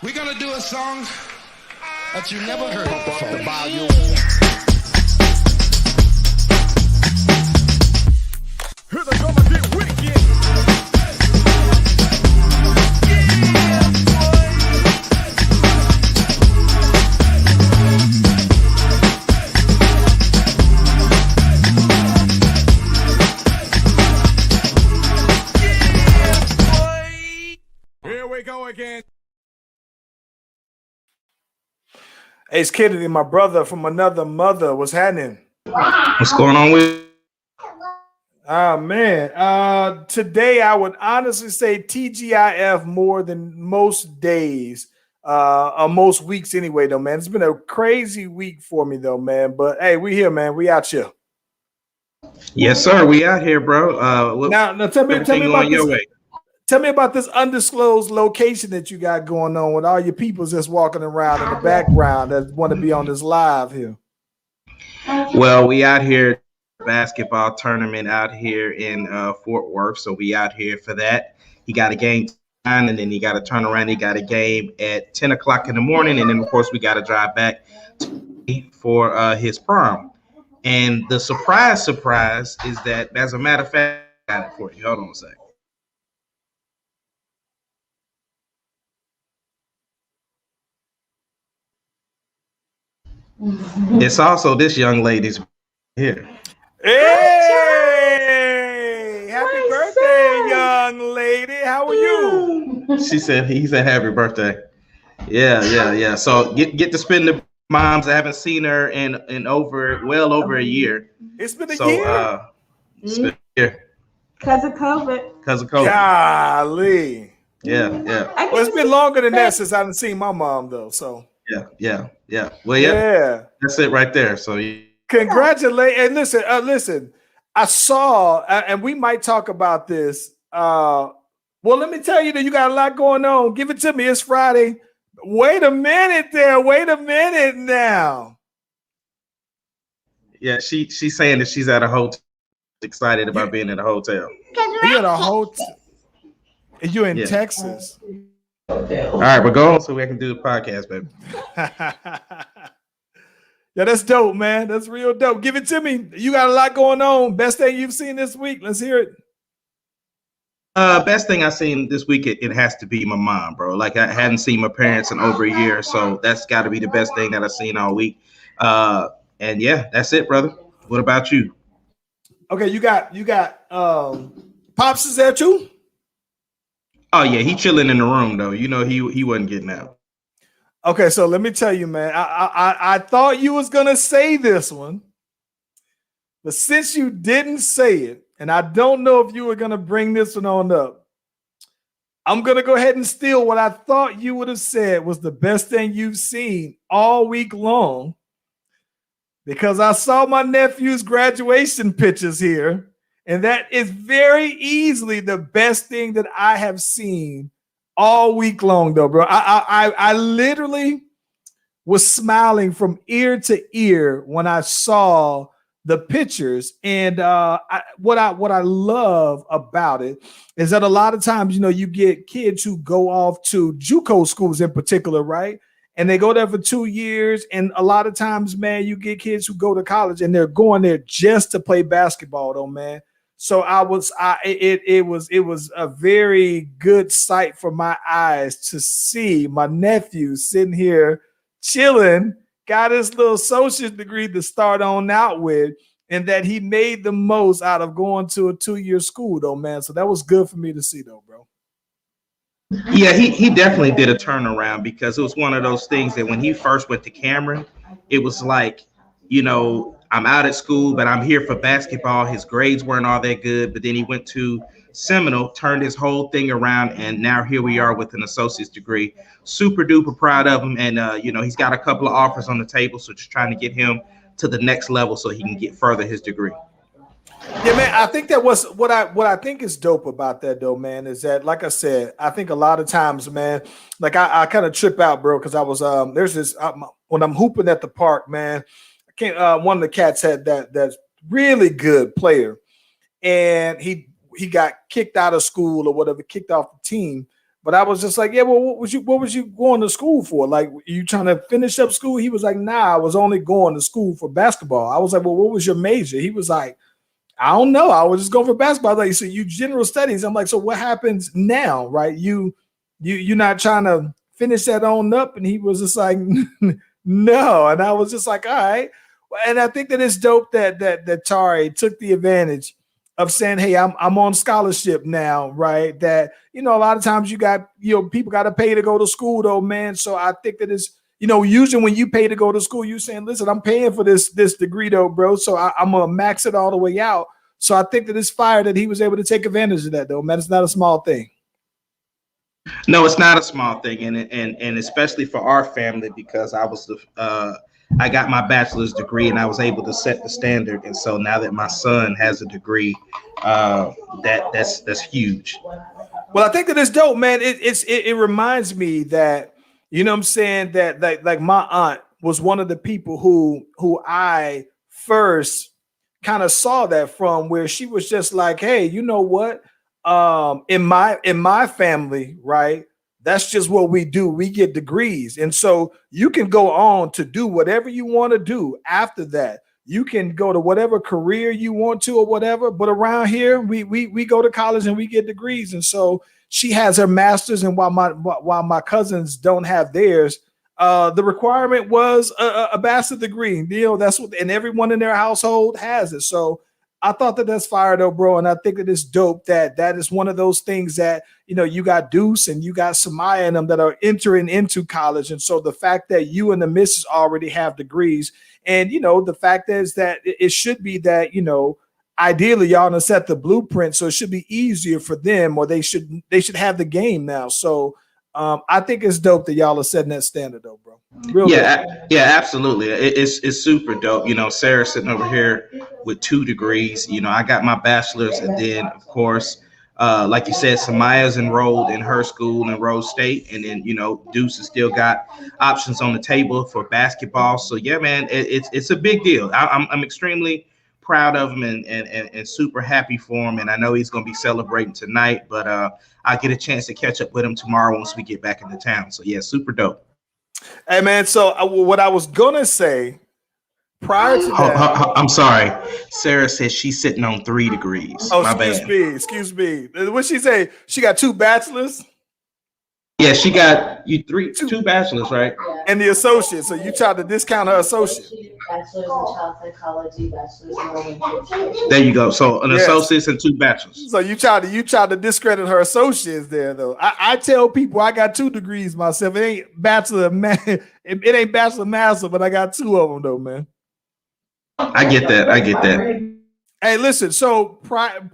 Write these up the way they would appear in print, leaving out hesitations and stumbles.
We're gonna do a song that you never heard before. The volume. Hear the drummer get wicked. Here we go again. Ace Kennedy, my brother from another mother, what's happening? What's going on with? Man, today I would honestly say TGIF more than most days, or most weeks anyway, though, man. It's been a crazy week for me, though, man. But hey, we here, man. We out here. Yes, sir. We out here, bro. Now tell me about your this. way. Tell me about this undisclosed location that you got going on with all your people just walking around in the background that want to be on this live here. Well, we out here basketball tournament out here in Fort Worth, so we out here for that. He got a game time, and then he got to turn around. He got a game at 10 o'clock in the morning, and then of course we got to drive back for his prom. And the surprise is that, as a matter of fact, I got it for you. Hold on a second. It's also this young lady's here. Hey, happy birthday, young lady. How are you? He said happy birthday. Yeah. So get to spend the moms. I haven't seen her in well over a year. It's been a year. It's been a year. Because of COVID. Golly. Yeah. Well, it's been longer than that since I haven't seen my mom, though. So Yeah. Well, yeah. That's it right there. So congratulations. And listen. I saw, and we might talk about this. Well, let me tell you that you got a lot going on. Give it to me. It's Friday. Wait a minute there. Wait a minute now. Yeah, she's saying that she's at a hotel, excited about being in a hotel. You at a hotel? You in Texas? All right, but go on so we can do the podcast, baby. Yeah, that's dope, man. That's real dope. Give it to me. You got a lot going on. Best thing you've seen this week. Let's hear it. Best thing I've seen this week, it has to be my mom, bro. Like, I hadn't seen my parents in over a year, so that's got to be the best thing that I've seen all week. And yeah, that's it, brother. What about you? Okay, you got Pops is there too? Oh yeah, he chilling in the room though. You know he wasn't getting out. Okay, so let me tell you, man. I thought you was gonna say this one, but since you didn't say it, and I don't know if you were gonna bring this one on up, I'm gonna go ahead and steal what I thought you would have said was the best thing you've seen all week long, because I saw my nephew's graduation pictures here, and that is very easily the best thing that I have seen all week long, though, bro. I literally was smiling from ear to ear when I saw the pictures. And what I love about it is that a lot of times, you get kids who go off to JUCO schools in particular, right? And they go there for 2 years. And a lot of times, man, you get kids who go to college and they're going there just to play basketball, though, man. So it was a very good sight for my eyes to see my nephew sitting here chilling, got his little associate's degree to start on out with, and that he made the most out of going to a 2-year school, though, man. So that was good for me to see, though, bro. Yeah, he definitely did a turnaround, because it was one of those things that when he first went to Cameron, it was like, I'm out at school, but I'm here for basketball. His grades weren't all that good, but then he went to Seminole, turned his whole thing around, and now here we are with an associate's degree. Super duper proud of him, and he's got a couple of offers on the table, so just trying to get him to the next level so he can get further his degree. Yeah, man, I think that was what I think is dope about that, though, man, is that, like I said, I think a lot of times, man, like I kind of trip out, bro, because I was there's this when I'm hooping at the park, man. One of the cats had that's really good player, and he got kicked out of school or whatever, kicked off the team. But I was just like, yeah, well, what was you going to school for? Like, you trying to finish up school? He was like, nah, I was only going to school for basketball. I was like, well, what was your major? He was like, I don't know. I was just going for basketball. I was like, so you general studies. I'm like, so what happens now, right? You're not trying to finish that on up. And he was just like, no. And I was just like, all right. And I think that it's dope that Tari took the advantage of saying, hey, I'm on scholarship now, right? That, a lot of times people got to pay to go to school though, man. So I think that it's, usually when you pay to go to school, you're saying, listen, I'm paying for this degree though, bro. So I'm gonna max it all the way out. So I think that it's fire that he was able to take advantage of that though, man. It's not a small thing. No, it's not a small thing, and especially for our family, because I got my bachelor's degree and I was able to set the standard, and so now that my son has a degree, that's huge. Well, I think that it's dope, man. It reminds me that, what I'm saying, that like my aunt was one of the people who I first kind of saw that from, where she was just like, hey, you know what? In my family, right? That's just what we do. We get degrees. And so you can go on to do whatever you want to do after that. You can go to whatever career you want to or whatever. But around here, we go to college and we get degrees. And so she has her master's. And while my cousins don't have theirs, the requirement was a bachelor's degree. That's what, and everyone in their household has it. So I thought that that's fire though, bro. And I think that it's dope that is one of those things that, you got Deuce and you got Samaya and them that are entering into college. And so the fact that you and the missus already have degrees, and, the fact is that it should be that, ideally y'all gonna set the blueprint. So it should be easier for them, or they should have the game now. So I think it's dope that y'all are setting that standard though, bro. Yeah, absolutely. It's super dope. Sarah sitting over here with 2 degrees. I got my bachelor's, and then of course, like you said, Samaya's enrolled in her school in Rose State, and then Deuce has still got options on the table for basketball. So yeah, man, it's a big deal. I'm extremely proud of him and super happy for him, and I know he's going to be celebrating tonight. But I'll get a chance to catch up with him tomorrow once we get back into town. So yeah, super dope. Hey man, so what I was gonna say prior to that, I'm sorry. Sarah says she's sitting on 3 degrees. Oh, excuse me. What she say? She got 2 bachelors. Yeah, she got two bachelors, right? And the associate. So you tried to discount her associate. Bachelor's in child psychology, bachelor's in elementary. There you go. So an associate and 2 bachelors. So you tried to discredit her associates there, though. I tell people I got 2 degrees myself. It ain't bachelor, man. It ain't bachelor master, but I got 2 of them though, man. I get that. Hey, listen. So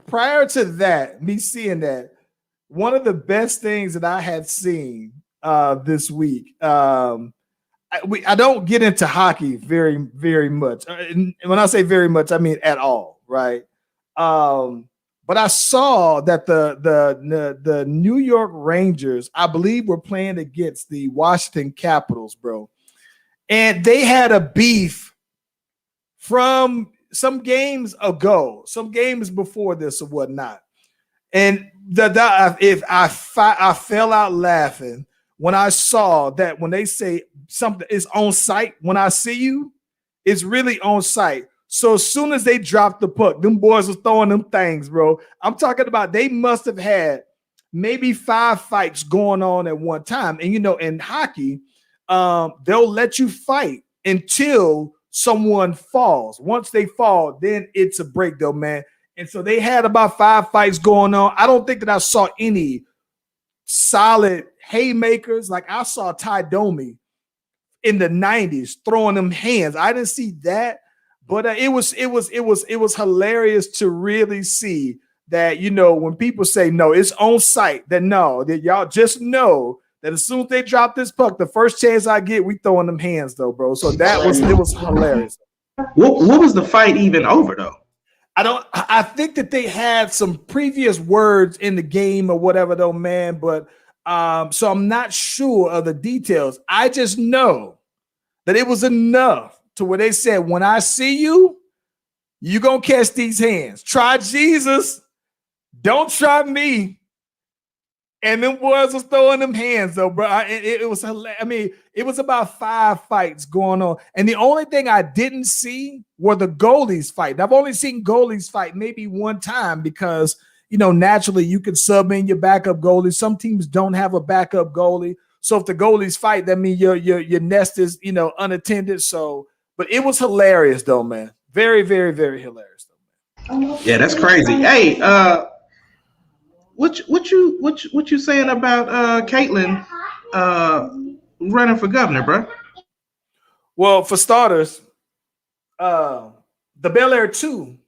prior to that, me seeing that, one of the best things that I had seen this week. I don't get into hockey very, very much. And when I say very much, I mean at all, right? But I saw that the New York Rangers, I believe, were playing against the Washington Capitals, bro, and they had a beef from some games ago, some games before this or whatnot. And I fell out laughing when I saw that when they say something is on site, when I see you, it's really on site. So as soon as they dropped the puck, them boys was throwing them things, bro. I'm talking about they must have had maybe 5 fights going on at one time. And, in hockey, they'll let you fight until someone falls. Once they fall, then it's a break though, man. And so they had about 5 fights going on. I don't think that I saw any solid haymakers. Like I saw Ty Domi in the 90s throwing them hands. I didn't see that, but it was hilarious to really see that, when people say no, it's on site, that y'all just know that as soon as they drop this puck, the first chance I get, we throwing them hands though, bro. So it was hilarious. What was the fight even over though? I think that they had some previous words in the game or whatever though, man. But so I'm not sure of the details. I just know that it was enough to where they said, when I see you, you gonna catch these hands. Try Jesus, don't try me. And them boys was throwing them hands though, bro. It was hilarious. I mean, it was about 5 fights going on, and the only thing I didn't see were the goalies fight. I've only seen goalies fight maybe one time because naturally you can sub in your backup goalie. Some teams don't have a backup goalie, so if the goalies fight, that means your nest is unattended. So, but it was hilarious though, man. Very, very, very hilarious though, man. Yeah, that's crazy. Hey, what you saying about Caitlyn running for governor, bro? Well, for starters, the Bel Air 2,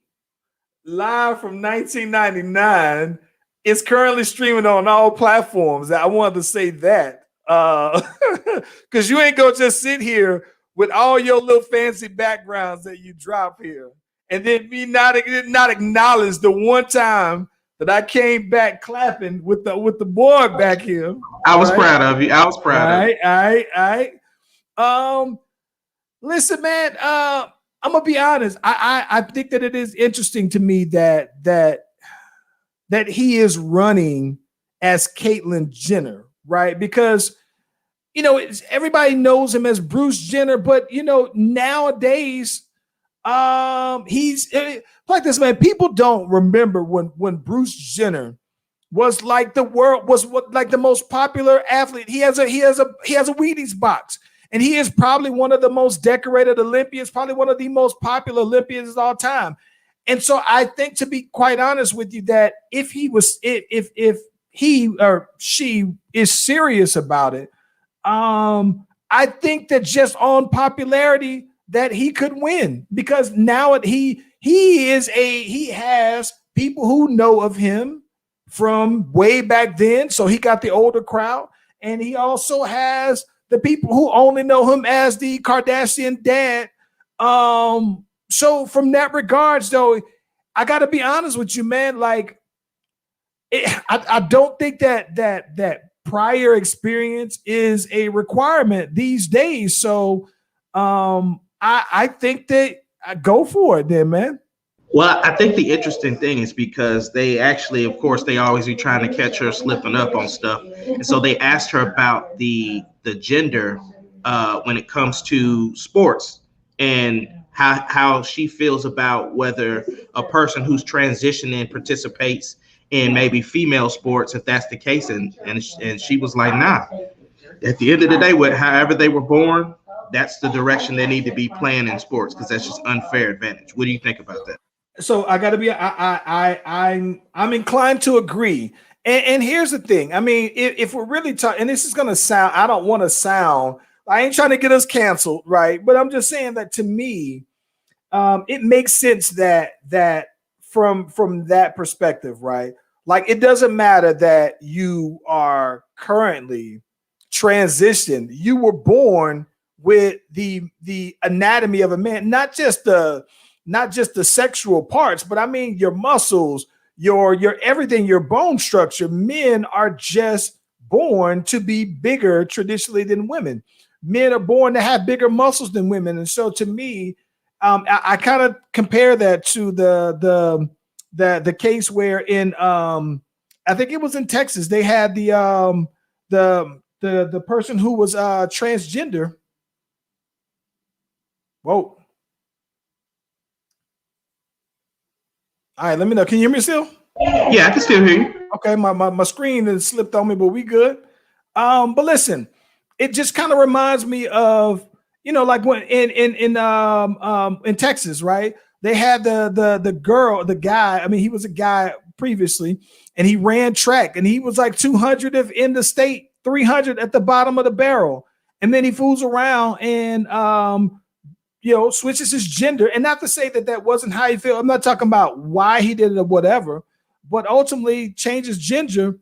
live from 1999, is currently streaming on all platforms. I wanted to say that because you ain't gonna just sit here with all your little fancy backgrounds that you drop here, and then me not acknowledge the one time that I came back clapping with the board back here. I was proud of you. I was proud of you. All right. Listen, man. I'm gonna be honest. I think that it is interesting to me that he is running as Caitlyn Jenner, right? Because everybody knows him as Bruce Jenner, but nowadays. He's like this, man. People don't remember when Bruce Jenner was like the most popular athlete. He has a Wheaties box, and he is probably one of the most decorated Olympians, probably one of the most popular Olympians of all time. And so I think, to be quite honest with you, that if he or she is serious about it, I think that just on popularity, that he could win, because now he has people who know of him from way back then. So he got the older crowd, and he also has the people who only know him as the Kardashian dad. So from that regards, though, I got to be honest with you, man. Like, I don't think that prior experience is a requirement these days. So, I think that I go for it then, man. Well, I think the interesting thing is because they actually, of course, they always be trying to catch her slipping up on stuff. And so they asked her about the gender when it comes to sports, and how she feels about whether a person who's transitioning participates in maybe female sports, if that's the case. And she was like, nah. At the end of the day, however they were born, that's the direction they need to be playing in sports, because that's just unfair advantage. What do you think about that? So I got to be, I'm inclined to agree. And here's the thing. I mean, if we're really talking, and this is going to sound, I don't want to sound, I ain't trying to get us canceled, right? But I'm just saying that, to me, it makes sense that from that perspective, right? Like, it doesn't matter that you are currently transitioned. You were born with the anatomy of a man, not just the sexual parts, but I mean your muscles, your everything, your bone structure. Men are just born to be bigger traditionally than women. Men are born to have bigger muscles than women. And so, to me, I kind of compare that to the case where in I think it was in Texas, they had the person who was transgender. Whoa. All right, let me know. Can you hear me still? Yeah, I can still hear you. Okay, my screen has slipped on me, but we good. But listen, it just kind of reminds me of, like when in Texas, right? They had the guy. I mean, he was a guy previously, and he ran track, and he was like 200th in the state, 300 at the bottom of the barrel, and then he fools around and switches his gender. And not to say that wasn't how he felt. I'm not talking about why he did it or whatever, but ultimately changes gender,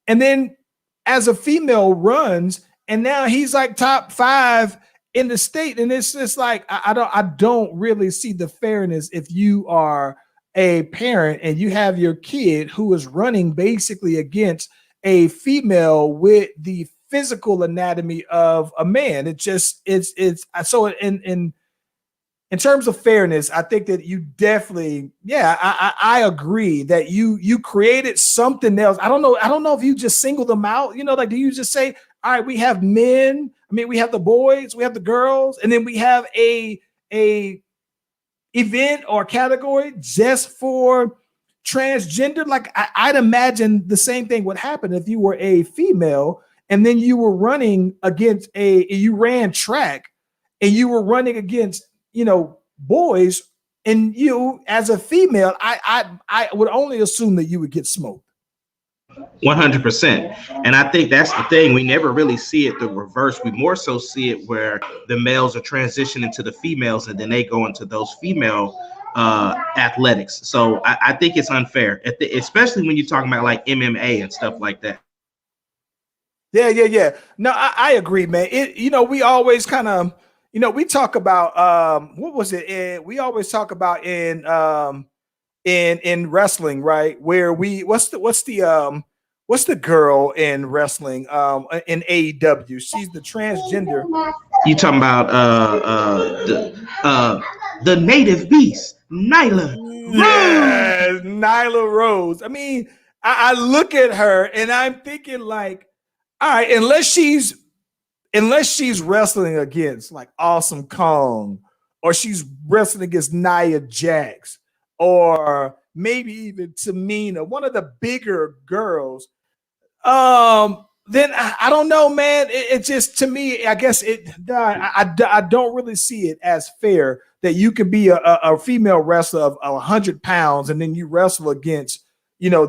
and then as a female runs, and now he's like top 5 in the state. And it's just like, I don't really see the fairness if you are a parent and you have your kid who is running basically against a female with the physical anatomy of a man. It's so, and in terms of fairness, I think that you definitely, yeah, I agree that you created something else. I don't know if you just single them out, like, do you just say, all right, we have men, we have the boys, we have the girls, and then we have a event or category just for transgender? Like, I'd imagine the same thing would happen if you were a female and then you were running against you ran track and you were running against, boys, and you as a female, I would only assume that you would get smoked. 100%. And I think that's the thing. We never really see it the reverse. We more so see it where the males are transitioning to the females and then they go into those female athletics. So I think it's unfair, especially when you're talking about like MMA and stuff like that. Yeah. No, I agree, man. We always kind of, we talk about what was it? We always talk about in wrestling, right? Where what's the girl in wrestling in AEW? She's the transgender. You talking about the native beast, Nyla? Yes, Nyla Rose. I look at her and I'm thinking like, all right, unless she's wrestling against like Awesome Kong, or she's wrestling against Nia Jax, or maybe even Tamina, one of the bigger girls, then I don't know, man. It just, to me, I guess I don't really see it as fair that you can be a female wrestler of 100 pounds and then you wrestle against,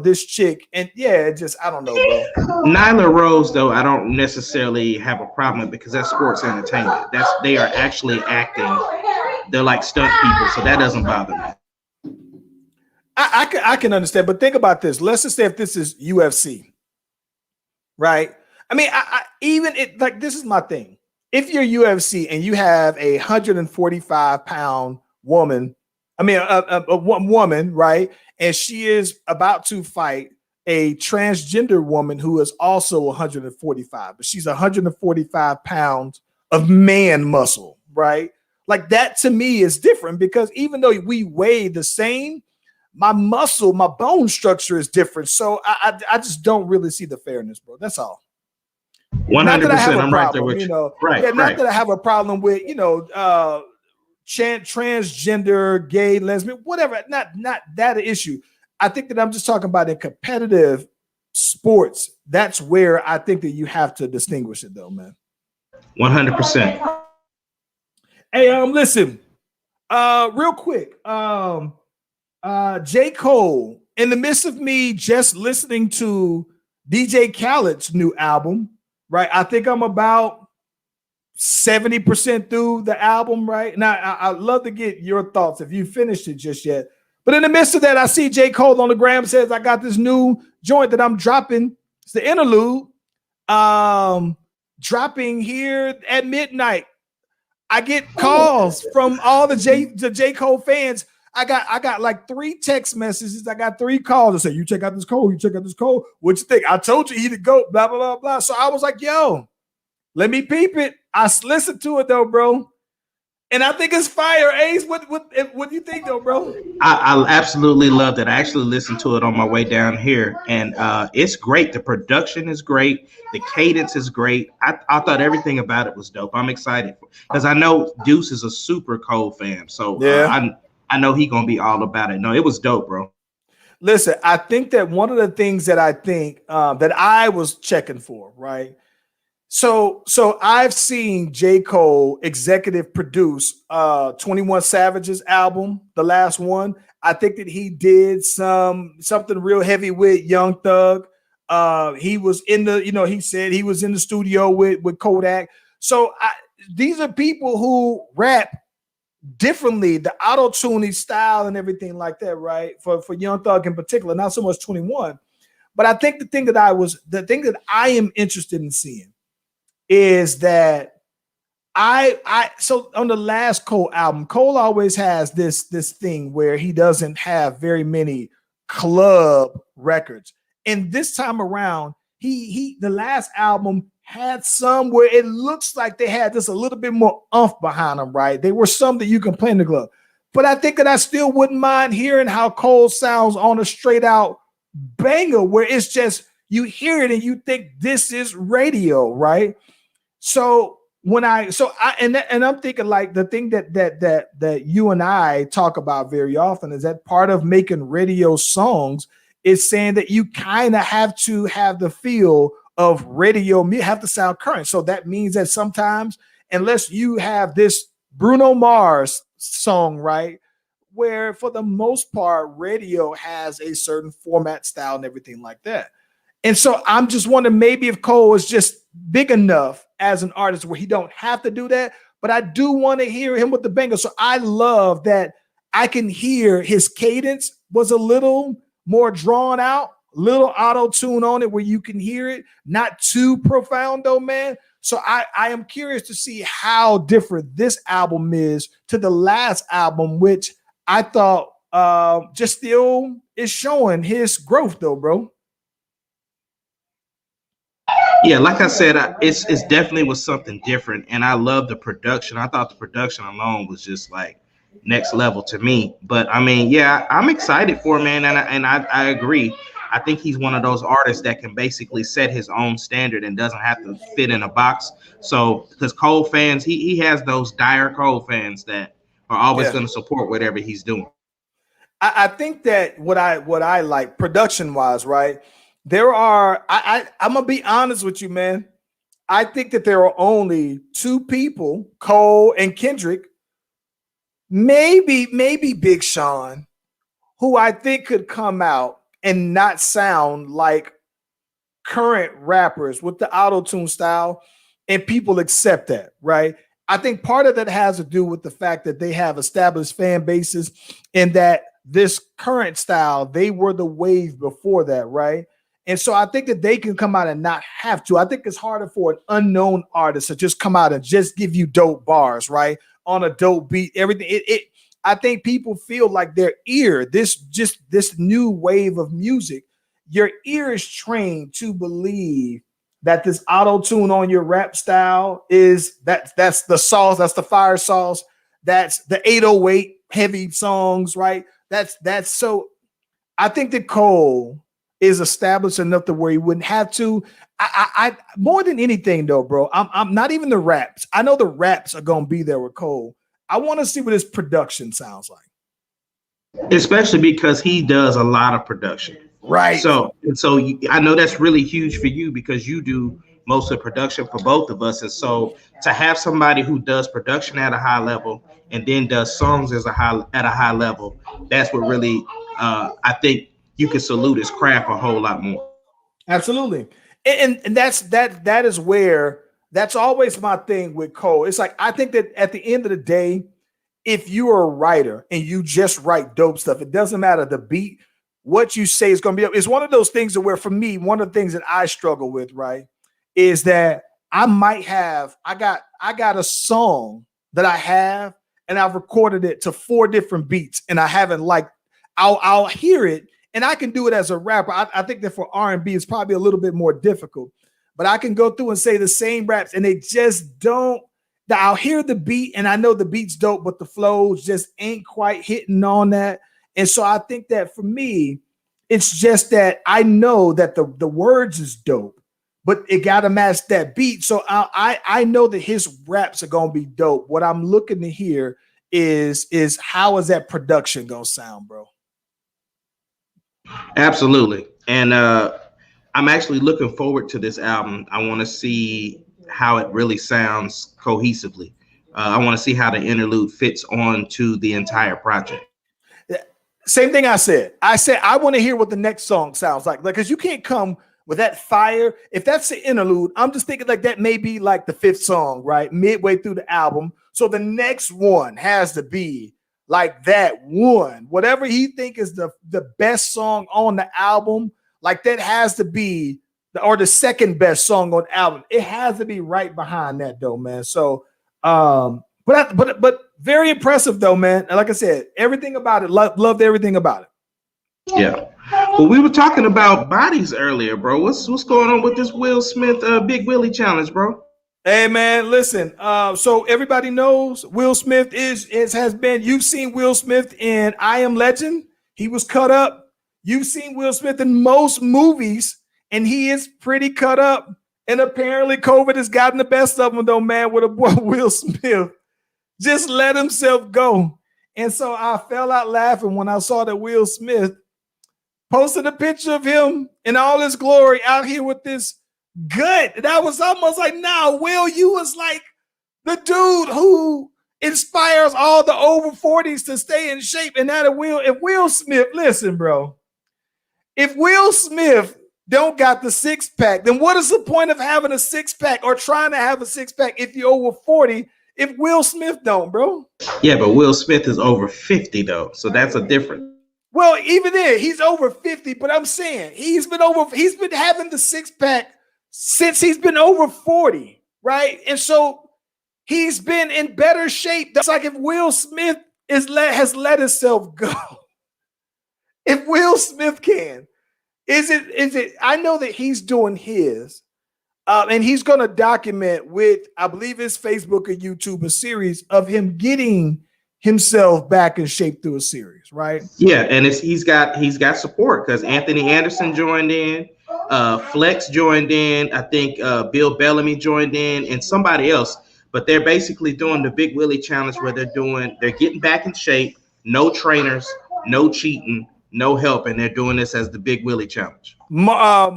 this chick. And yeah, it just, I don't know, bro. Nyla Rose, though, I don't necessarily have a problem with, because that's sports entertainment. They are actually acting. They're like stunt people, so that doesn't bother me. I can understand, but think about this. Let's just say if this is UFC, right? This is my thing. If you're UFC and you have a 145-pound woman, a woman, right? And she is about to fight a transgender woman who is also 145, but she's 145 pounds of man muscle, right? Like, that to me is different, because even though we weigh the same, my bone structure is different. So I just don't really see the fairness, bro. That's all. 100%. I'm right there with you. Right. Not that I have a problem with, transgender, gay, lesbian, whatever. Not that issue. I think that I'm just talking about in competitive sports. That's where I think that you have to distinguish it, though, man. 100%. Hey, listen, real quick, J. Cole, in the midst of me just listening to DJ Khaled's new album, right? I think I'm about 70% through the album, right? Now, I'd love to get your thoughts if you finished it just yet. But in the midst of that, I see J. Cole on the gram says, I got this new joint that I'm dropping. It's the Interlude, dropping here at midnight. I get calls from all the J. Cole fans. I got like 3 text messages. I got 3 calls that say, you check out this Cole, What you think? I told you he the GOAT, blah, blah, blah, blah. So I was like, yo, let me peep it. I listened to it though, bro. And I think it's fire. Ace, what do you think though, bro? I absolutely loved it. I actually listened to it on my way down here, and it's great. The production is great. The cadence is great. I thought everything about it was dope. I'm excited because I know Deuce is a super Cole fan. So yeah. I know he's going to be all about it. No, it was dope, bro. Listen, I think that one of the things that I think that I was checking for, right? So I've seen J. Cole executive produce 21 Savage's album, the last one. I think that he did something real heavy with Young Thug. He was in the, he said he was in the studio with Kodak. So these are people who rap differently, the auto-tuning style and everything like that, right? For Young Thug in particular, not so much 21. But I think the thing that I am interested in seeing is that so on the last Cole album, Cole always has this thing where he doesn't have very many club records. And this time around, the last album had some where it looks like they had just a little bit more umph behind them, right? They were some that you can play in the club. But I think that I still wouldn't mind hearing how Cole sounds on a straight out banger where it's just you hear it and you think this is radio, right? So and I'm thinking like the thing that you and I talk about very often is that part of making radio songs is saying that you kind of have to have the feel of radio, have to sound current. So that means that sometimes, unless you have this Bruno Mars song, right, where for the most part radio has a certain format, style, and everything like that. And so I'm just wondering maybe if Cole is just big enough as an artist where he don't have to do that, but I do want to hear him with the banger. So I love that I can hear his cadence was a little more drawn out, little auto tune on it where you can hear it, not too profound though, man. So I am curious to see how different this album is to the last album, which I thought just still is showing his growth though, bro. Yeah, like I said, it's definitely was something different, and I love the production. I thought the production alone was just like next level to me. But I mean, yeah, I'm excited for him, man, and I agree. I think he's one of those artists that can basically set his own standard and doesn't have to fit in a box. So, because Cole fans, he has those dire Cole fans that are always going to support whatever he's doing. I think that what I like production wise, right? There are, I'm gonna be honest with you, man. I think that there are only two people, Cole and Kendrick, maybe Big Sean, who I think could come out and not sound like current rappers with the auto-tune style, and people accept that, right? I think part of that has to do with the fact that they have established fan bases and that this current style, they were the wave before that, right? And so I think that they can come out and not have to. I think it's harder for an unknown artist to just come out and just give you dope bars, right? On a dope beat, everything. I think people feel like their ear, this new wave of music, your ear is trained to believe that this auto-tune on your rap style is that's the sauce, that's the fire sauce, that's the 808 heavy songs, right? That's so I think that Cole is established enough to where he wouldn't have to. I more than anything though, bro, I'm not even the raps. I know the raps are gonna be there with Cole. I want to see what his production sounds like. Especially because he does a lot of production. Right. So I know that's really huge for you because you do most of the production for both of us. And so to have somebody who does production at a high level and then does songs at a high level, that's what really I think you can salute his craft a whole lot more. Absolutely. And that is where that's always my thing with Cole. It's like I think that at the end of the day, if you are a writer and you just write dope stuff, it doesn't matter the beat, what you say is going to be. It's one of those things where for me, one of the things that I struggle with, right, is that I got a song that I have and I've recorded it to 4 different beats and I haven't I'll hear it and I can do it as a rapper. I think that for R&B it's probably a little bit more difficult, but I can go through and say the same raps and they just don't. I'll hear the beat and I know the beat's dope, but the flows just ain't quite hitting on that. And so I think that for me, it's just that I know that the words is dope, but it got to match that beat. So I know that his raps are going to be dope. What I'm looking to hear is how is that production going to sound, bro? Absolutely. And I'm actually looking forward to this album. I want to see how it really sounds cohesively. I want to see how the interlude fits on to the entire project. Same thing I said. I want to hear what the next song sounds like. Because you can't come with that fire. If that's the interlude, I'm just thinking like that may be like the 5th song, right? Midway through the album. So the next one has to be like that one. Whatever he think is the best song on the album, like that has to be the second best song on the album. It has to be right behind that though, man. So but very impressive though, man. And like I said, everything about it, loved everything about it. Yeah. Well, we were talking about bodies earlier, bro. What's going on with this Will Smith Big Willie challenge, bro? Hey man, listen. So everybody knows Will Smith has been. You've seen Will Smith in I Am Legend. He was cut up. You've seen Will Smith in most movies, and he is pretty cut up. And apparently, COVID has gotten the best of him, though, man. With a boy Will Smith just let himself go, and so I fell out laughing when I saw that Will Smith posted a picture of him in all his glory out here with this gut. And I was almost like, nah, Will, you was like the dude who inspires all the over 40s to stay in shape. And that if Will Smith, listen, bro, if Will Smith don't got the six pack, then what is the point of having a six pack or trying to have a six pack if you're over 40? If Will Smith don't, bro. Yeah, but Will Smith is over 50 though, so that's a difference. Well, even then, he's over 50, but I'm saying he's been having the six pack since he's been over 40, right? And so he's been in better shape. That's like if Will Smith has let himself go. If Will Smith can, is it? I know that he's doing his, and he's going to document with, I believe, his Facebook or YouTube, a series of him getting himself back in shape through a series, right? Yeah, and he's got support because Anthony Anderson joined in, Flex joined in, I think Bill Bellamy joined in, and somebody else. But they're basically doing the Big Willie challenge where they're getting back in shape, no trainers, no cheating, no help, and they're doing this as the Big Willie challenge. Marlon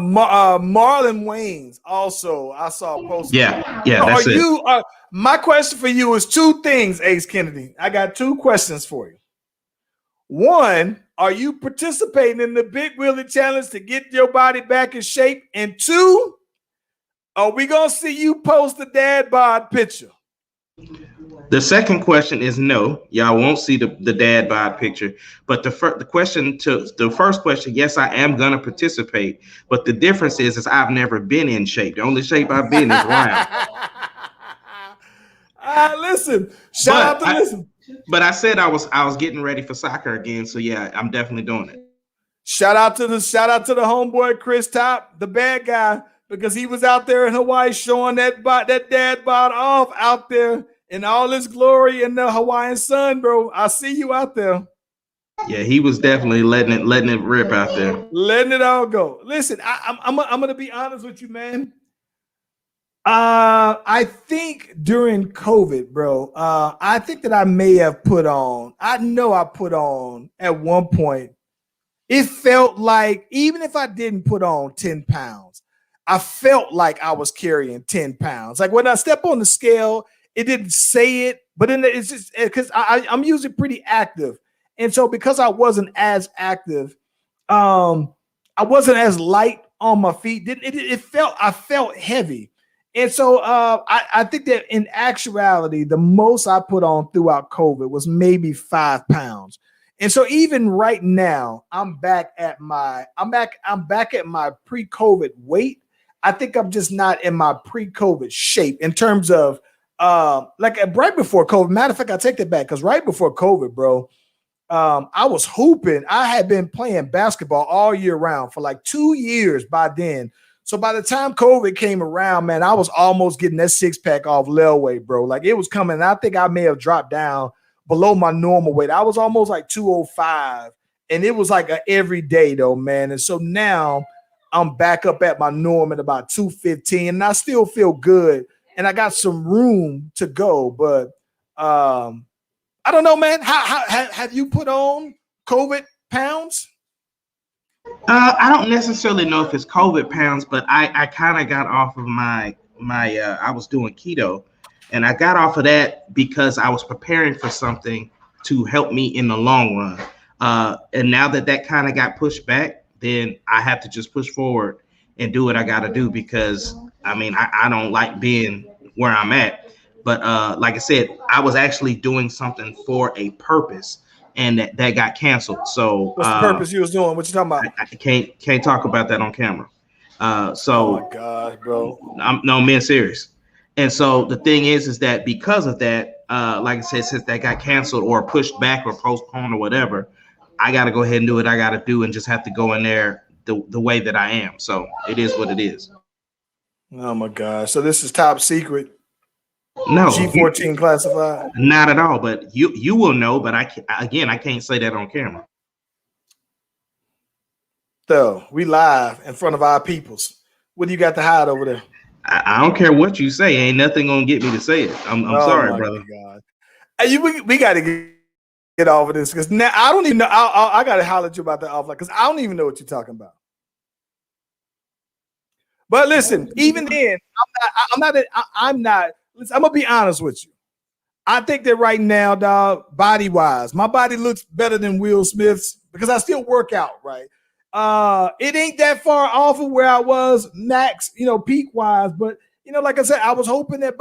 Wayans also, I saw a post. Yeah, that's it. My question for you is two things, Ace Kennedy. I got two questions for you. One, are you participating in the Big Willie challenge to get your body back in shape? And two, are we gonna see you post the dad bod picture? The second question is no, y'all won't see the dad bod picture. But the first question, yes, I am gonna participate. But the difference is I've never been in shape. The only shape I've been is round. Listen, shout out to listen. But I said I was getting ready for soccer again, so yeah, I'm definitely doing it. Shout out to the homeboy Chris Top, the bad guy, because he was out there in Hawaii showing that dad bod off out there in all his glory in the Hawaiian sun, bro. I see you out there. Yeah, he was definitely letting it rip out there, letting it all go. Listen, I'm gonna be honest with you, man. I think during COVID, bro, I think that I may have put on, I know I put on at one point, it felt like, even if I didn't put on 10 pounds, I felt like I was carrying 10 pounds. Like when I step on the scale, it didn't say it, but then it's just because I'm usually pretty active. And so because I wasn't as active, I wasn't as light on my feet. I felt heavy. And so I think that in actuality, the most I put on throughout COVID was maybe 5 pounds. And so even right now, I'm back at my pre-COVID weight. I think I'm just not in my pre-COVID shape in terms of like right before COVID. Matter of fact, I take that back, because right before COVID, bro, I was hooping. I had been playing basketball all year round for like 2 years by then. So by the time COVID came around, man, I was almost getting that six pack off Lelway, bro. Like it was coming. And I think I may have dropped down below my normal weight. I was almost like 205, and it was like a every day though, man. And so now I'm back up at my norm at about 215, and I still feel good, and I got some room to go. But I don't know, man. How have you put on COVID pounds? I don't necessarily know if it's COVID pounds, but I kind of got off of my I was doing keto, and I got off of that because I was preparing for something to help me in the long run. And now that kind of got pushed back, then I have to just push forward and do what I got to do, because I mean, I don't like being where I'm at. But like I said, I was actually doing something for a purpose, and that got canceled. So what's the purpose you was doing? What you talking about? I can't talk about that on camera. Oh my God, bro. I'm being serious. And so the thing is that because of that, like I said, since that got canceled or pushed back or postponed or whatever, I got to go ahead and do what I got to do and just have to go in there the way that I am. So it is what it is. Oh my gosh. So this is top secret. No, G14 classified. not at all. But you will know. But I can't say that on camera. So we live in front of our peoples. What do you got to hide over there? I don't care what you say. Ain't nothing gonna get me to say it. I'm sorry, brother. God. Hey, we got to get off of this because now I don't even know. I got to holler at you about that offline because I don't even know what you're talking about. But listen, even then, I'm not. Listen, I'm gonna be honest with you. I think that right now, dog, body wise, my body looks better than Will Smith's because I still work out, right? It ain't that far off of where I was max, peak wise. But like I said, I was hoping that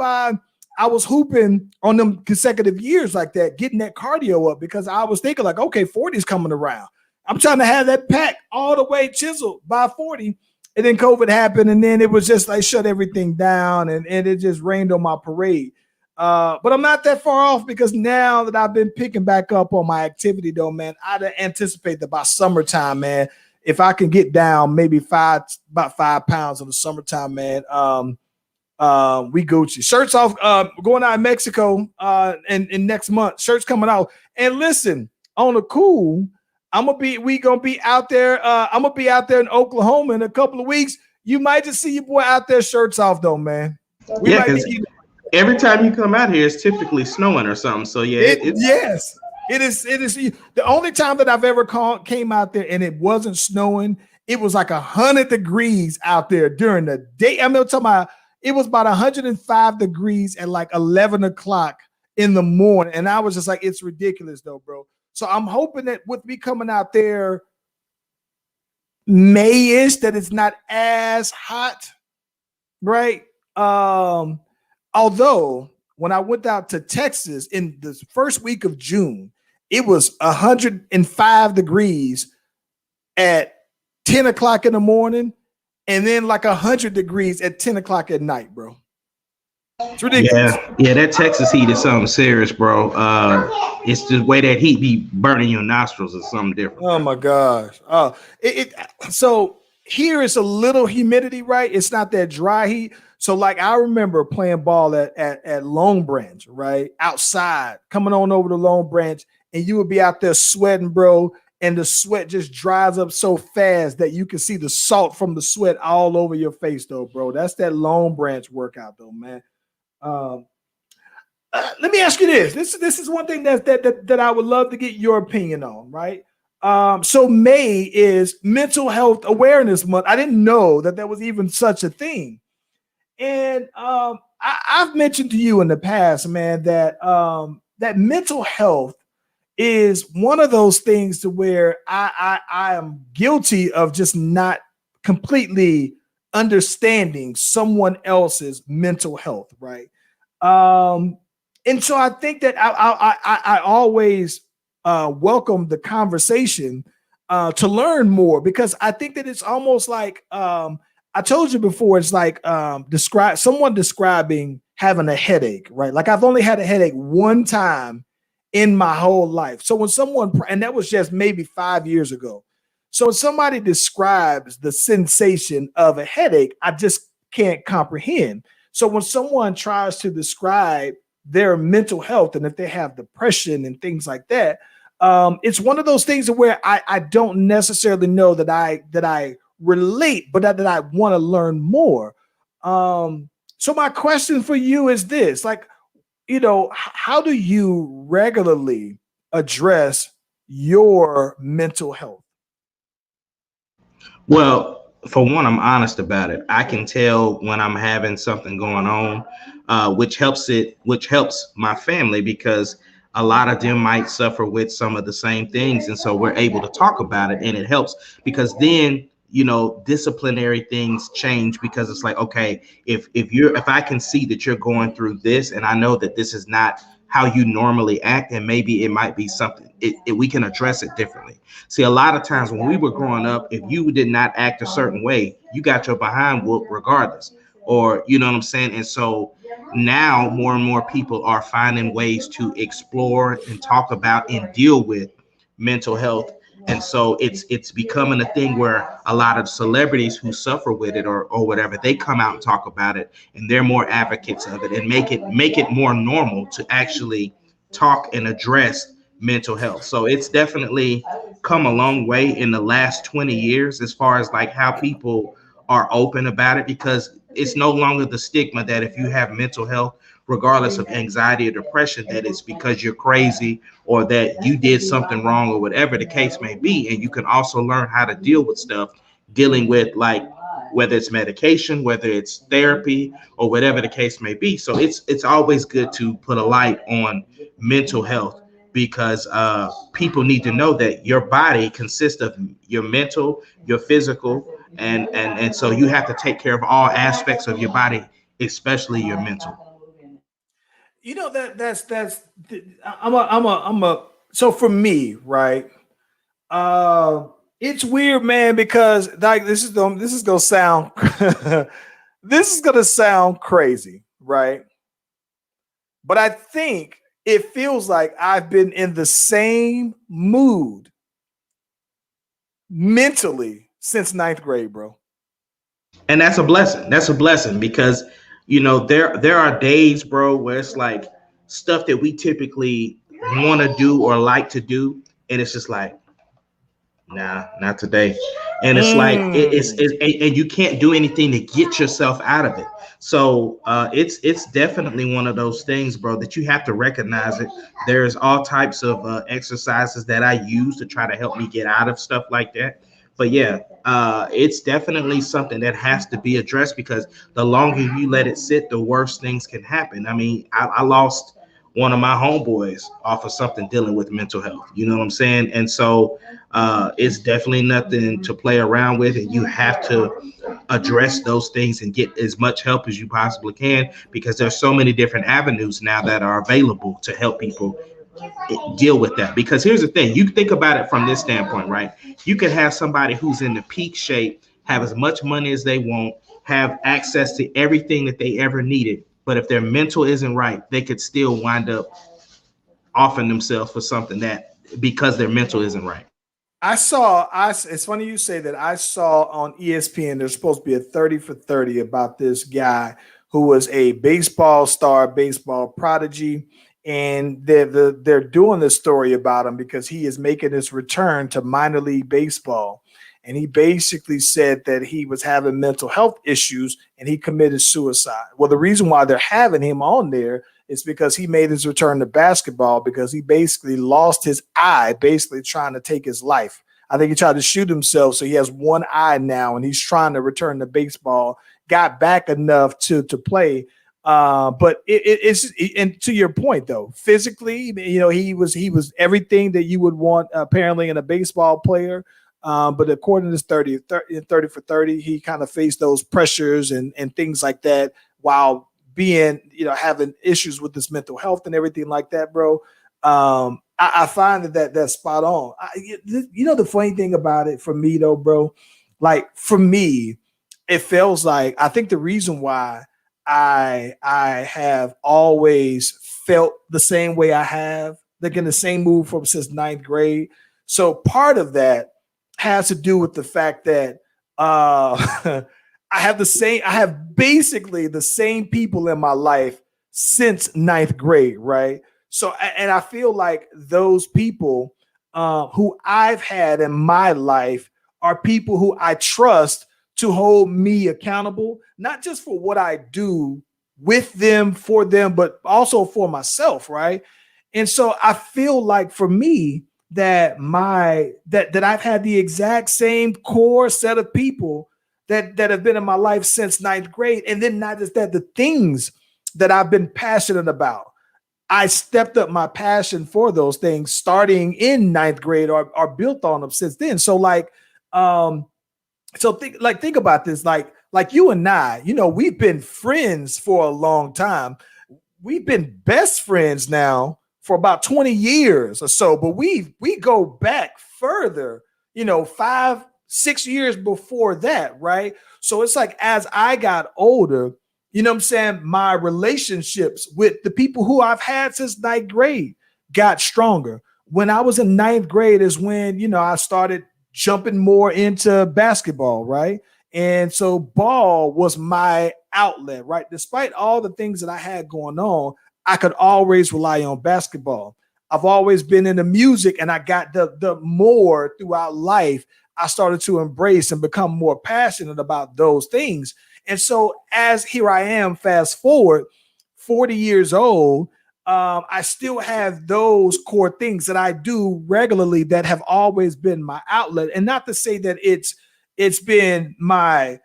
I was hooping on them consecutive years like that, getting that cardio up because I was thinking like, okay, 40 is coming around. I'm trying to have that pack all the way chiseled by 40. And then COVID happened, and then it was just like shut everything down, and it just rained on my parade. But I'm not that far off because now that I've been picking back up on my activity, though, man, I'd anticipate that by summertime, man, if I can get down maybe about 5 pounds in the summertime, man, we Gucci. Shirts off, going out in Mexico and next month. Shirts coming out. And listen, on the cool, we gonna be out there. I'm gonna be out there in Oklahoma in a couple of weeks. You might just see your boy out there shirts off though, man. Because every time you come out here, it's typically snowing or something. So yeah, yes, it is. The only time that I've ever came out there and it wasn't snowing, it was like 100 degrees out there during the day. I'm talking about it was about 105 degrees at like 11 o'clock in the morning, and I was just like, it's ridiculous though, bro. So I'm hoping that with me coming out there May-ish, that it's not as hot, right? Although when I went out to Texas in the first week of June, it was 105 degrees at 10 o'clock in the morning, and then like 100 degrees at 10 o'clock at night, bro. It's ridiculous. Yeah, that Texas heat is something serious, bro. It's the way that heat be burning your nostrils is something different. Oh my gosh. So here is a little humidity, right? It's not that dry heat. So like I remember playing ball at Long Branch, right? Outside, coming on over to Long Branch, and you would be out there sweating, bro. And the sweat just dries up so fast that you can see the salt from the sweat all over your face, though, bro. That's that Long Branch workout, though, man. Let me ask you this. This is one thing that I would love to get your opinion on, right? So May is Mental Health Awareness Month. I didn't know that there was even such a thing. And I've mentioned to you in the past, man, that that mental health is one of those things to where I am guilty of just not completely understanding someone else's mental health, right? And so I think that I always welcome the conversation to learn more, because I think that it's almost like I told you before, it's like someone describing having a headache, right? Like I've only had a headache one time in my whole life. So when someone, and that was just maybe 5 years ago. So when somebody describes the sensation of a headache, I just can't comprehend. So when someone tries to describe their mental health and if they have depression and things like that, it's one of those things where I don't necessarily know that I relate, but that I want to learn more. So my question for you is this, like, how do you regularly address your mental health? Well, for one, I'm honest about it. I can tell when I'm having something going on, which helps my family, because a lot of them might suffer with some of the same things. And so we're able to talk about it, and it helps because then, disciplinary things change, because it's like, okay, if I can see that you're going through this, and I know that this is not how you normally act, and maybe it might be something we can address it differently. See, a lot of times when we were growing up, if you did not act a certain way, you got your behind whooped regardless, or you know what I'm saying. And so now more and more people are finding ways to explore and talk about and deal with mental health And so it's becoming a thing where a lot of celebrities who suffer with it or whatever, they come out and talk about it, and they're more advocates of it and make it more normal to actually talk and address mental health. So it's definitely come a long way in the last 20 years as far as like how people are open about it, because it's no longer the stigma that if you have mental health, regardless of anxiety or depression, that it's because you're crazy or that you did something wrong or whatever the case may be. And you can also learn how to deal with stuff, dealing with like whether it's medication, whether it's therapy, or whatever the case may be. So it's always good to put a light on mental health, because people need to know that your body consists of your mental, your physical, and so you have to take care of all aspects of your body, especially your mental. You know that's I'm a so for me, right? It's weird, man, because like this is gonna sound this is gonna sound crazy, right? But I think it feels like I've been in the same mood mentally since ninth grade, bro. And that's a blessing. That's a blessing, because there are days, bro, where it's like stuff that we typically want to do or like to do, and it's just like, nah, not today. And it's like and you can't do anything to get yourself out of it. So it's definitely one of those things, bro, that you have to recognize it. There's all types of exercises that I use to try to help me get out of stuff like that. But yeah, it's definitely something that has to be addressed, because the longer you let it sit, the worse things can happen. I mean, I lost one of my homeboys off of something dealing with mental health. You know what I'm saying? And so it's definitely nothing to play around with, and you have to address those things and get as much help as you possibly can, because there's so many different avenues now that are available to help people deal with that. Because here's the thing, you think about it from this standpoint, right? You can have somebody who's in the peak shape, have as much money as they want, have access to everything that they ever needed, but if their mental isn't right, they could still wind up offering themselves for something that, because their mental isn't right. It's funny you say that. I saw on ESPN there's supposed to be a 30 for 30 about this guy who was a baseball star, baseball prodigy, and they're doing this story about him because he is making his return to minor league baseball. And he basically said that he was having mental health issues and he committed suicide. Well, the reason why they're having him on there is because he made his return to basketball because he basically lost his eye, basically trying to take his life. I think he tried to shoot himself, so he has one eye now, and he's trying to return to baseball. Got back enough to play, but it's and to your point though, physically, he was everything that you would want apparently in a baseball player. But according to this 30 for 30, he kind of faced those pressures and things like that while being, having issues with his mental health and everything like that, bro. I find that's spot on. The funny thing about it for me though, bro, like for me, it feels like I think the reason why I have always felt the same way I have, like in the same mood from since ninth grade. So part of that has to do with the fact that I have basically the same people in my life since ninth grade, right? So, and I feel like those people who I've had in my life are people who I trust to hold me accountable, not just for what I do with them, for them, but also for myself, right? And so I feel like for me, that I've had the exact same core set of people that have been in my life since ninth grade. And then not just that, the things that I've been passionate about, I stepped up my passion for those things starting in ninth grade or built on them since then. So think about this, like you and I, we've been friends for a long time. We've been best friends now for about 20 years or so, but we go back further, 5-6 years before that, right? So it's like as I got older, what I'm saying, my relationships with the people who I've had since ninth grade got stronger. when I was in ninth grade is when, I started jumping more into basketball, right? And so ball was my outlet, right? Despite all the things that I had going on, I could always rely on basketball. I've always been into music, and I got the more throughout life. I started to embrace and become more passionate about those things. And so as here I am, fast forward, 40 years old, I still have those core things that I do regularly that have always been my outlet. And not to say that it's been my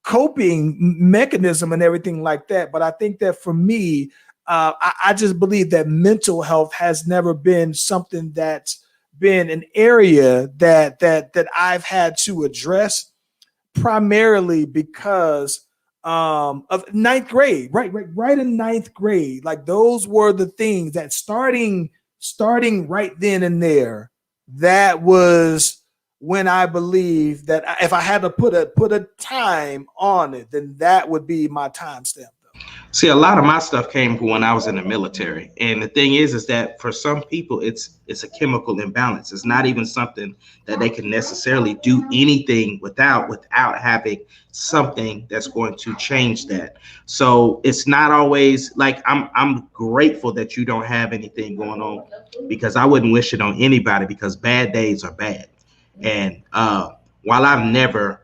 coping mechanism and everything like that, but I think that for me, I just believe that mental health has never been something that's been an area that I've had to address, primarily because of ninth grade, right in ninth grade. Like those were the things that starting right then and there. That was when I believe that if I had to put a time on it, then that would be my timestamp. See, a lot of my stuff came from when I was in the military, and the thing is that for some people, it's a chemical imbalance. It's not even something that they can necessarily do anything without having something that's going to change that. So it's not always like I'm grateful that you don't have anything going on, because I wouldn't wish it on anybody, because bad days are bad. And while I've never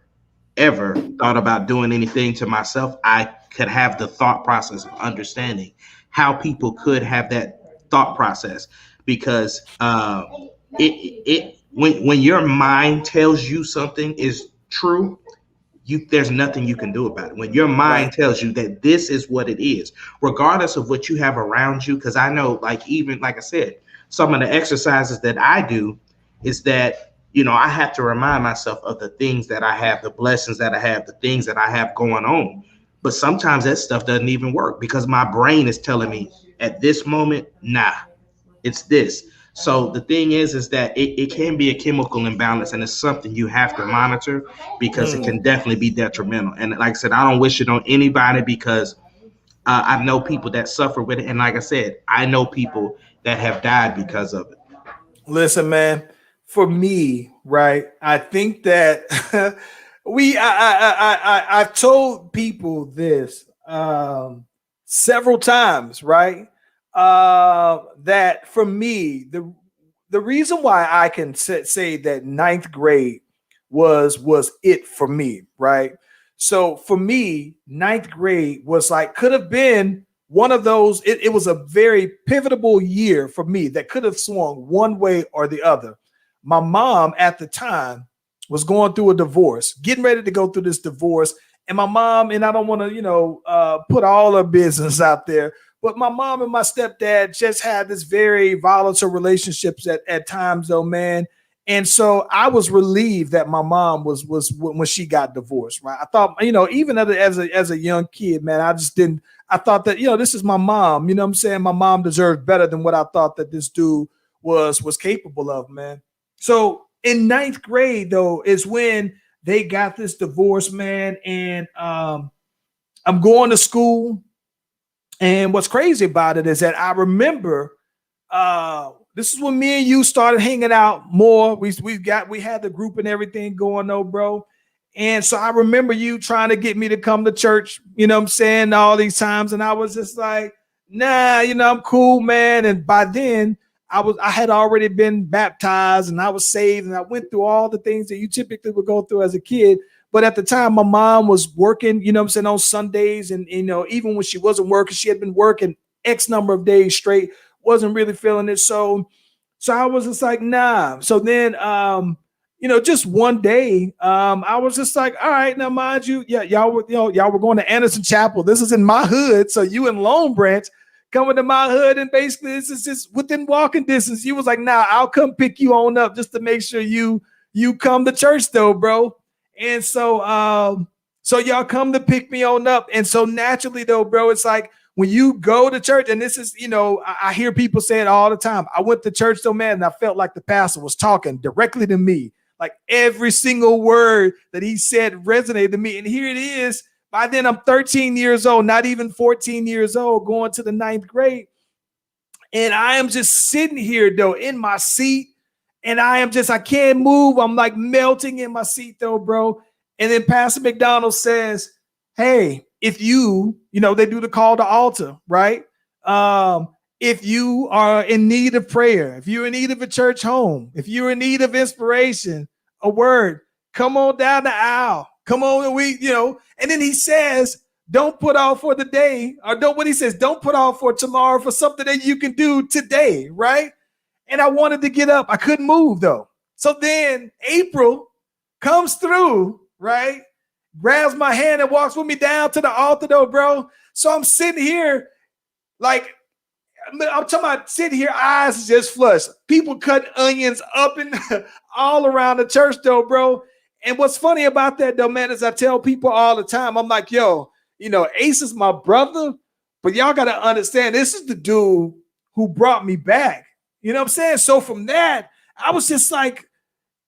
ever thought about doing anything to myself, I could have the thought process of understanding how people could have that thought process, because when your mind tells you something is true, there's nothing you can do about it. When your mind tells you that this is what it is, regardless of what you have around you. Because I know, like, even like I said, some of the exercises that I do is that, I have to remind myself of the things that I have, the blessings that I have, the things that I have going on. But sometimes that stuff doesn't even work, because my brain is telling me at this moment, nah, it's this. So the thing is that it can be a chemical imbalance, and it's something you have to monitor, because it can definitely be detrimental. And like I said, I don't wish it on anybody, because I know people that suffer with it. And like I said, I know people that have died because of it. Listen, man, for me, right, I think that I've told people this several times, right? That for me, the reason why I can say that ninth grade was it for me, right? So for me, ninth grade was like, could have been one of those. It was a very pivotal year for me that could have swung one way or the other. My mom at the time was going through a divorce, getting ready to go through this divorce. And my mom, and I don't want to, put all her business out there, but my mom and my stepdad just had this very volatile relationships at times, though, man. And so I was relieved that my mom was when she got divorced, right? I thought, even as a young kid, man, I just didn't. I thought that, this is my mom. You know what I'm saying? My mom deserved better than what I thought that this dude was capable of, man. So in ninth grade, though, is when they got this divorce, man. And I'm going to school. And what's crazy about it is that I remember this is when me and you started hanging out more. We had the group and everything going, though, bro. And so I remember you trying to get me to come to church, you know what I'm saying, all these times. And I was just like, nah, I'm cool, man. And by then I had already been baptized and I was saved, and I went through all the things that you typically would go through as a kid. But at the time, my mom was working, you know what I'm saying, on Sundays. And, even when she wasn't working, she had been working X number of days straight, wasn't really feeling it. So I was just like, nah. So then, just one day, I was just like, all right, now mind you, yeah, y'all were going to Anderson Chapel. This is in my hood. So you in Lone Branch coming to my hood, and basically this is just within walking distance. You was like, nah, I'll come pick you on up just to make sure you come to church, though, bro. And so y'all come to pick me on up. And so naturally, though, bro, it's like when you go to church, and this is, I hear people say it all the time. I went to church, though, man, and I felt like the pastor was talking directly to me. Like every single word that he said resonated to me. And here it is. By then I'm 13 years old, not even 14 years old, going to the ninth grade. And I am just sitting here though in my seat, and I can't move. I'm like melting in my seat though, bro. And then Pastor McDonald says, hey, if they do the call to altar, right? If you are in need of prayer, if you're in need of a church home, if you're in need of inspiration, a word, come on down the aisle. Come on, and then he says, don't put off for the day, or don't put off for tomorrow for something that you can do today, right? And I wanted to get up. I couldn't move though. So then April comes through, right? Grabs my hand and walks with me down to the altar though, bro. So I'm sitting here like, I'm talking about sitting here, eyes just flushed. People cutting onions up and all around the church though, bro. And what's funny about that though, man, is I tell people all the time, I'm like, yo, Ace is my brother, but y'all got to understand, this is the dude who brought me back. You know what I'm saying? So from that, I was just like,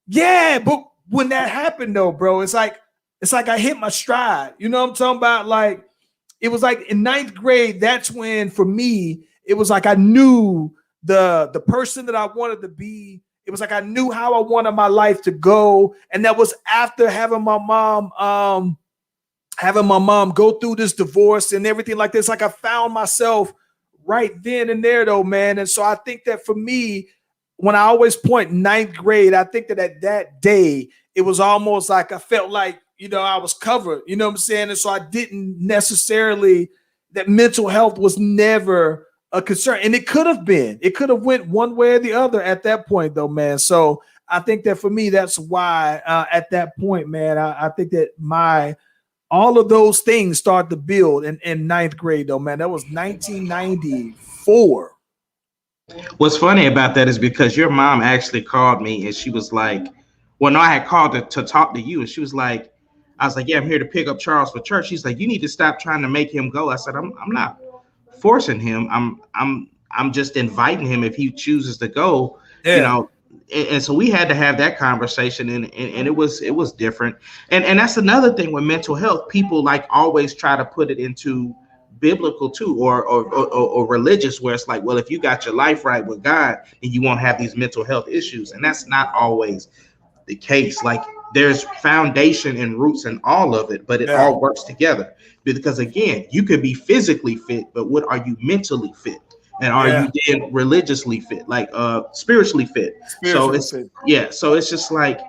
yeah, but when that happened though, bro, it's like I hit my stride. You know what I'm talking about? Like, it was like in 9th grade, that's when for me, it was like I knew the person that I wanted to be. It was like I knew how I wanted my life to go. And that was after having my mom go through this divorce and everything like this. Like I found myself right then and there though, man. And so I think that for me, when I always point 9th grade, I think that at that day, it was almost like I felt like, I was covered, you know what I'm saying? And so I didn't necessarily, that mental health was never a concern. And it could have went one way or the other at that point though, man. So I think that for me, that's why at that point, man, I think that all of those things start to build in 9th grade though, man. That was 1994. What's funny about that is because your mom actually called me and she was like, well, no, I had called to talk to you. And she was like, I was like, yeah, I'm here to pick up Charles for church. She's like, you need to stop trying to make him go. I said, I'm not forcing him. I'm just inviting him if he chooses to go, and so we had to have that conversation, and it was different. And that's another thing with mental health. People like always try to put it into biblical too, or religious, where it's like, well, if you got your life right with God, then you won't have these mental health issues. And that's not always the case. Like, there's foundation and roots in all of it, but it all works together. Because again, you could be physically fit, but what are you mentally fit? And are you then religiously fit, like spiritually fit? So it's just like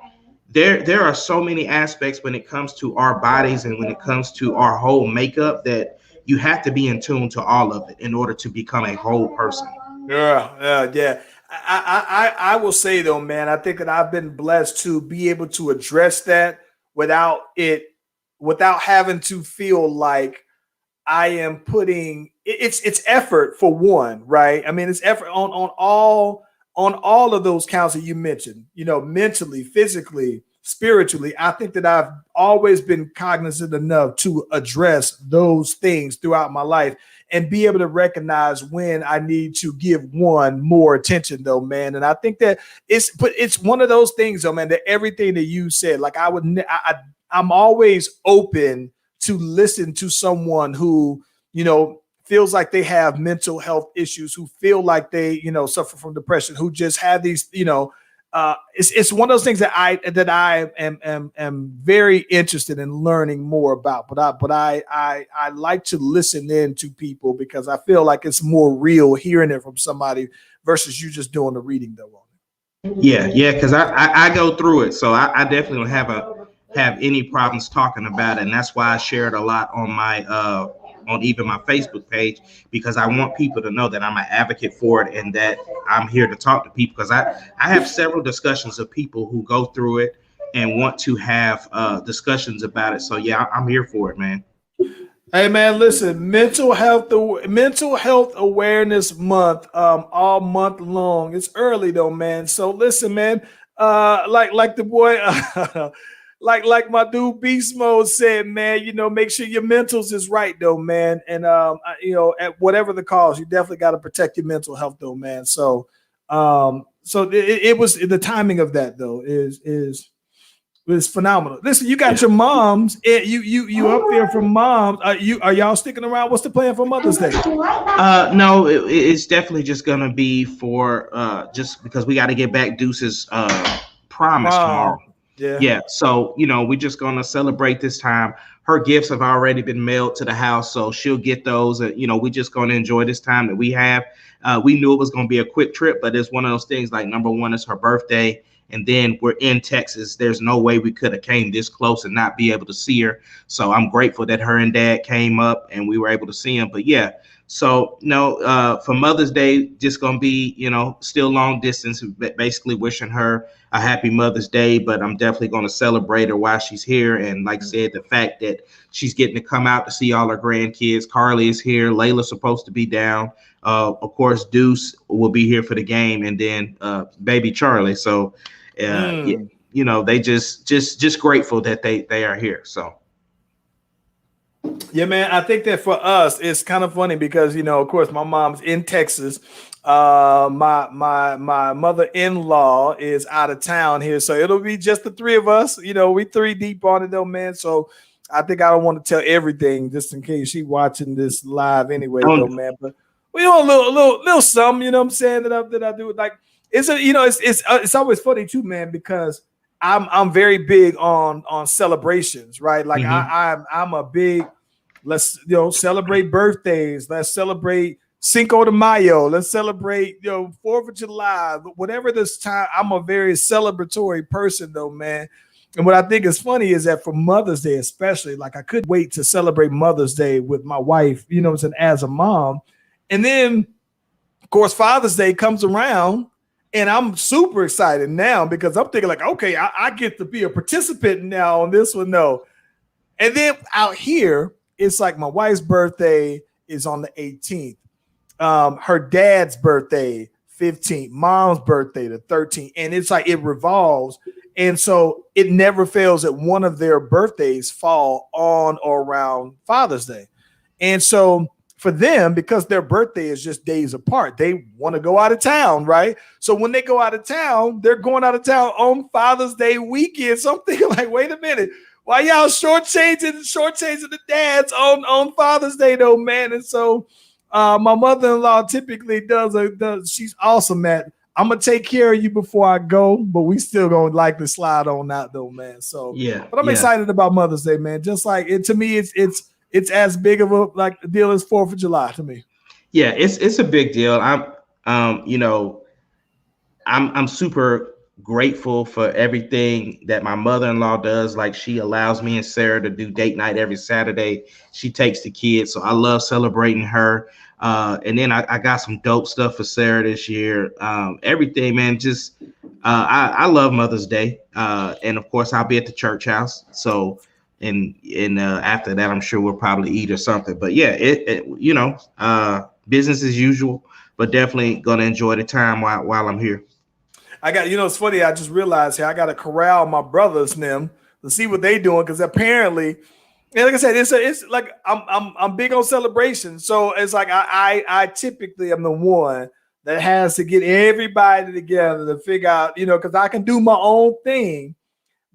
there are so many aspects when it comes to our bodies and when it comes to our whole makeup that you have to be in tune to all of it in order to become a whole person. Yeah. I will say though, man, I think that I've been blessed to be able to address that without having to feel like I am putting it's effort for one, right? I mean, it's effort on all of those counts that you mentioned, mentally, physically, spiritually. I think that I've always been cognizant enough to address those things throughout my life and be able to recognize when I need to give one more attention though, man. And I think that it's one of those things though, man, that everything that you said, like I'm always open to listen to someone who, feels like they have mental health issues, who feel like they, suffer from depression, who just have these, it's one of those things that I am very interested in learning more about. But I like to listen in to people because I feel like it's more real hearing it from somebody versus you just doing the reading though. Yeah, because I go through it, so I definitely don't have any problems talking about it, and that's why I share it a lot on my on even my Facebook page, because I want people to know that I'm an advocate for it and that I'm here to talk to people, because I have several discussions of people who go through it and want to have discussions about it. So yeah, I'm here for it, man. Hey man, listen, mental health awareness month, all month long. It's early though, man. So listen, man, like the boy, like my dude Beast Mode said, man, make sure your mentals is right though, man. And at whatever the cause, you definitely got to protect your mental health though, man. So it was the timing of that though is It's phenomenal. Listen, you got your moms. You up there from moms. Are y'all sticking around? What's the plan for Mother's Day? No, it's definitely just gonna be for just because we got to get back Deuce's promise tomorrow. Yeah. So we're just gonna celebrate this time. Her gifts have already been mailed to the house, so she'll get those. We're just gonna enjoy this time that we have. We knew it was gonna be a quick trip, but it's one of those things. Like, number one, it's her birthday. And then we're in Texas. There's no way we could have came this close and not be able to see her. So I'm grateful that her and Dad came up and we were able to see him. But yeah, so for Mother's Day, just gonna be still long distance, basically wishing her a happy Mother's Day. But I'm definitely gonna celebrate her while she's here. And like I said, the fact that she's getting to come out to see all her grandkids. Carly is here. Layla's supposed to be down. Of course, Deuce will be here for the game, and then baby Charlie. So. They just grateful that they are here. So yeah, man, I think that for us it's kind of funny because of course my mom's in Texas. My mother-in-law is out of town here, so it'll be just the three of us. We three deep on it though, man. So I think I don't want to tell everything just in case she's watching this live anyway, though, man. But we do a little something, what I'm saying, that I do like. It's always funny too, man, because I'm very big on celebrations, right? Like I'm a big let's celebrate birthdays, let's celebrate Cinco de Mayo, let's celebrate 4th of July, whatever this time. I'm a very celebratory person, though, man. And what I think is funny is that for Mother's Day, especially, like I couldn't wait to celebrate Mother's Day with my wife, as a mom, and then of course Father's Day comes around. And I'm super excited now because I'm thinking like, okay, I get to be a participant now on this one. No. And then out here, it's like my wife's birthday is on the 18th. Her dad's birthday, 15th. Mom's birthday, the 13th. And it's like it revolves. And so it never fails that one of their birthdays fall on or around Father's Day. And so for them, because their birthday is just days apart, they want to go out of town, right? So when they go out of town, they're going out of town on Father's Day weekend. So I'm thinking like, wait a minute, why y'all shortchanging the dads on Father's Day though, man? And so my mother-in-law typically does. She's awesome at, I'm gonna take care of you before I go, but we still gonna likely slide on out though, man. So yeah, but I'm excited about Mother's Day, man. Just like it to me, it's as big of a deal as 4th of July to me. Yeah, it's a big deal. I'm super grateful for everything that my mother-in-law does. Like, she allows me and Sarah to do date night every Saturday. She takes the kids, so I love celebrating her. And then I got some dope stuff for Sarah this year. Everything, man. Just I love Mother's Day, and of course I'll be at the church house. So. And after that, I'm sure we'll probably eat or something. But yeah, business as usual. But definitely gonna enjoy the time while I'm here. I got, it's funny. I just realized here I got to corral my brothers and them to see what they doing because apparently, and like I said, it's like I'm big on celebrations. So it's like I typically am the one that has to get everybody together to figure out, because I can do my own thing.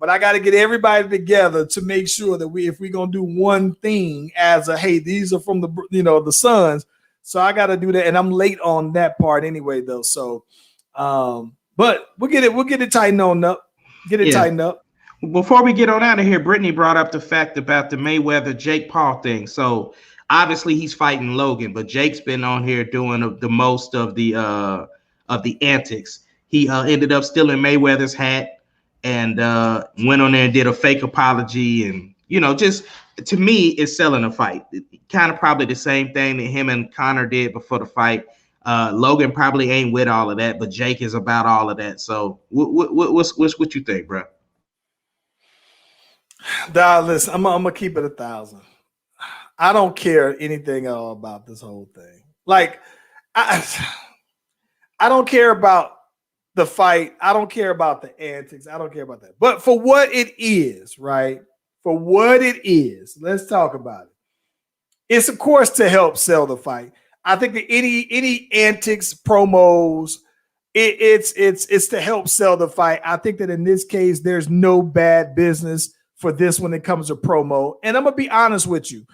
But I got to get everybody together to make sure that if we're going to do one thing as a, hey, these are from the sons. So I got to do that. And I'm late on that part anyway, though. So, but we'll get it tightened on up. Tightened up. Before we get on out of here, Brittany brought up the fact about the Mayweather Jake Paul thing. So obviously he's fighting Logan, but Jake's been on here doing the most of the antics. He ended up stealing Mayweather's hat. And went on there and did a fake apology. And, just to me, it's selling a fight. Kind of probably the same thing that him and Conor did before the fight. Logan probably ain't with all of that, but Jake is about all of that. So what you think, bro? Listen, I'm going to keep it 1,000. I don't care anything at all about this whole thing. Like, I don't care about the fight. I don't care about the antics. I don't care about that. But for what it is, right? For what it is, let's talk about it. It's, of course, to help sell the fight. I think that any antics, promos, It's to help sell the fight. I think that in this case, there's no bad business for this when it comes to promo. And I'm gonna be honest with you.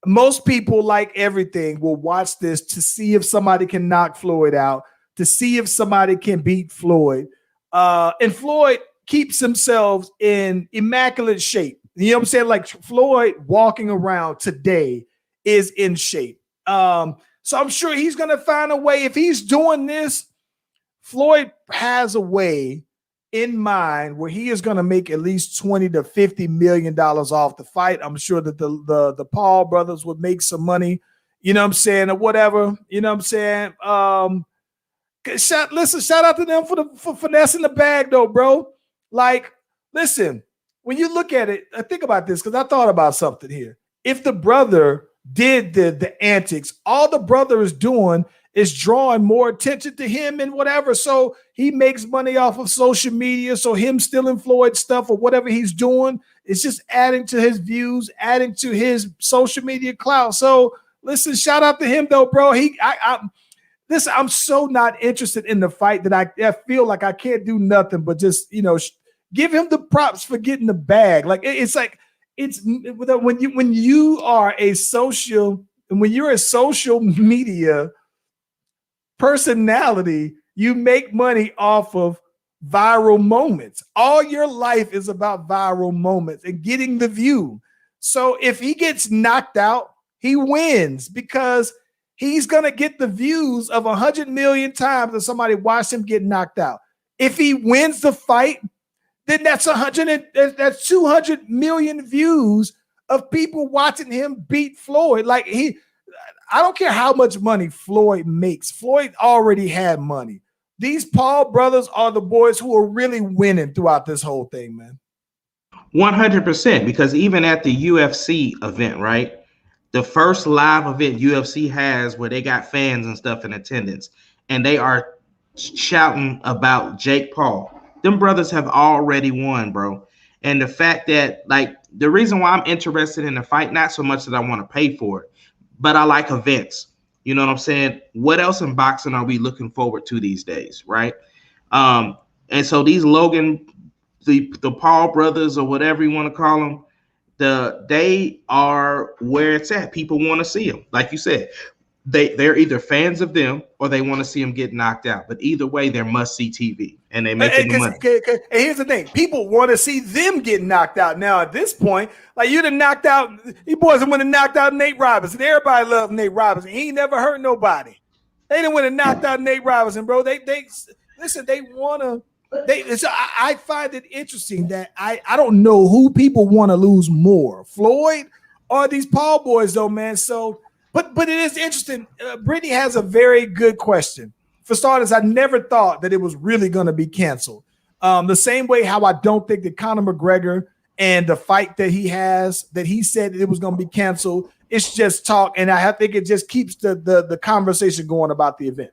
Most people, like everything, will watch this to see if somebody can knock Floyd out, to see if somebody can beat Floyd. And Floyd keeps himself in immaculate shape. You know what I'm saying? Like Floyd walking around today is in shape. So I'm sure he's going to find a way. If he's doing this, Floyd has a way in mind where he is going to make at least $20 to $50 million off the fight. I'm sure that the Paul brothers would make some money, you know what I'm saying, or whatever, you know what I'm saying? Shout out to them for finessing the bag though, bro. Like, listen, when you look at it, think about this, because I thought about something here. If the brother did the antics, all the brother is doing is drawing more attention to him and whatever. So he makes money off of social media. So him stealing Floyd's stuff or whatever he's doing, it's just adding to his views, adding to his social media clout. So listen, shout out to him though, bro. Listen, I'm so not interested in the fight that I feel like I can't do nothing but just, give him the props for getting the bag. Like it's when you're a social media personality, you make money off of viral moments. All your life is about viral moments and getting the view. So if he gets knocked out, he wins because he's going to get the views of 100 million times that somebody watched him get knocked out. If he wins the fight, then that's 200 million views of people watching him beat Floyd. Like I don't care how much money Floyd makes. Floyd already had money. These Paul brothers are the boys who are really winning throughout this whole thing, man. 100%, because even at the UFC event, right? The first live event UFC has where they got fans and stuff in attendance, and they are shouting about Jake Paul. Them brothers have already won, bro. And the fact that, like, the reason why I'm interested in the fight, not so much that I want to pay for it, but I like events. You know what I'm saying? What else in boxing are we looking forward to these days, right? And so these Logan, the Paul brothers or whatever you want to call them, they are where it's at. People want to see them. Like you said, they're either fans of them or they want to see them get knocked out. But either way, they're must-see TV, and they make money. And here's the thing. People want to see them get knocked out. Now, at this point, like you'd have knocked out – these boys would have knocked out Nate Robinson. Everybody loves Nate Robinson. He ain't never hurt nobody. They didn't want to knock out Nate Robinson, bro. They listen, they want to – so I find it interesting that I don't know who people want to lose more, Floyd or these Paul boys, though, man. So – But it is interesting. Brittany has a very good question. For starters, I never thought that it was really going to be canceled. The same way how I don't think that Conor McGregor and the fight that he has, that he said that it was going to be canceled, it's just talk. And I think it just keeps the conversation going about the event.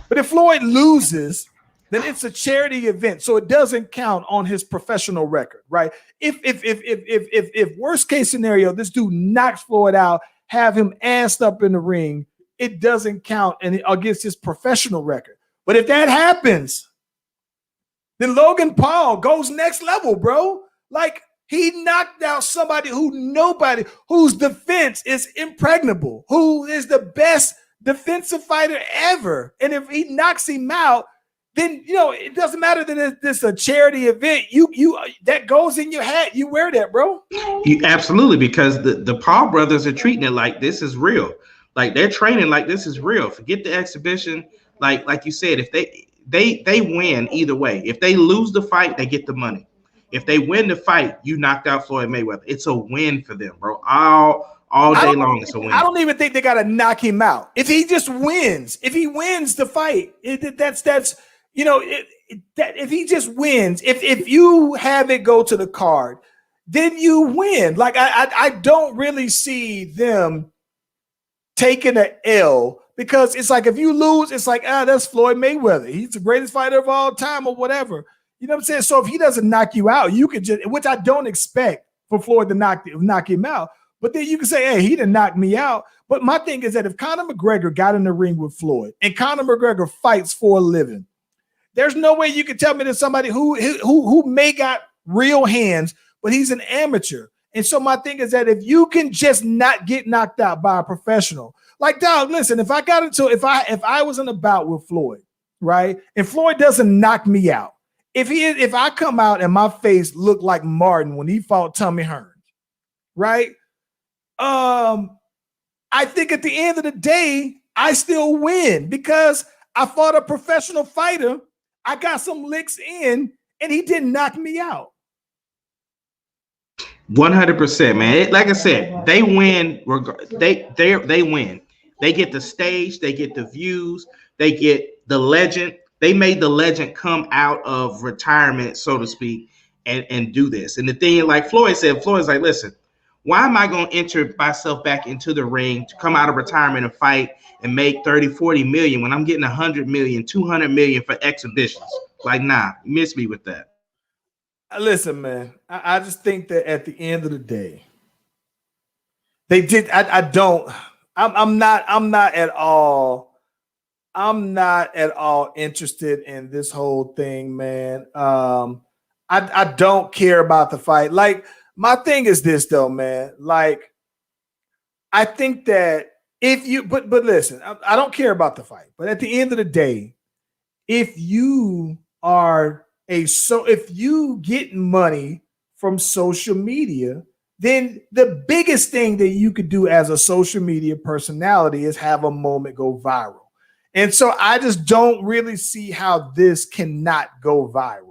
But if Floyd loses, then it's a charity event. So it doesn't count on his professional record, right? If worst case scenario, this dude knocks Floyd out, have him assed up in the ring, it doesn't count and against his professional record. But if that happens, then Logan Paul goes next level, bro. Like he knocked out somebody whose defense is impregnable, who is the best defensive fighter ever. And if he knocks him out, then it doesn't matter that it's a charity event. You that goes in your hat. You wear that, bro. Absolutely, because the Paul brothers are treating it like this is real. Like they're training like this is real. Forget the exhibition. Like you said, if they win either way. If they lose the fight, they get the money. If they win the fight, you knocked out Floyd Mayweather. It's a win for them, bro. All day long, it's a win. I don't even think they got to knock him out. If he just wins, if he wins the fight, that's. If he just wins, if you have it go to the card, then you win. Like I don't really see them taking an L, because it's like if you lose, it's like that's Floyd Mayweather. He's the greatest fighter of all time or whatever. You know what I'm saying? So if he doesn't knock you out, you could just, which I don't expect for Floyd to knock him out. But then you can say, hey, he didn't knock me out. But my thing is that if Conor McGregor got in the ring with Floyd and Conor McGregor fights for a living, there's no way you can tell me that somebody who may got real hands, but he's an amateur. And so my thing is that if you can just not get knocked out by a professional, like, dog, listen, if I was in a bout with Floyd, right, and Floyd doesn't knock me out, if I come out and my face looked like Martin when he fought Tommy Hearns, right? I think at the end of the day, I still win because I fought a professional fighter. I got some licks in, and he didn't knock me out. 100%, man. Like I said, they win. They win. They get the stage. They get the views. They get the legend. They made the legend come out of retirement, so to speak, and do this. And the thing, like Floyd said, Floyd's like, listen, why am I going to enter myself back into the ring to come out of retirement and fight and make 30, 40 million when I'm getting 100 million, 200 million for exhibitions? Like, nah, miss me with that. Listen, man, I just think that at the end of the day, they did. I'm not at all interested in this whole thing, man. I don't care about the fight. Like, my thing is this though, man. Like, I think that but listen, I don't care about the fight. But at the end of the day, if you get money from social media, then the biggest thing that you could do as a social media personality is have a moment go viral. And so I just don't really see how this cannot go viral.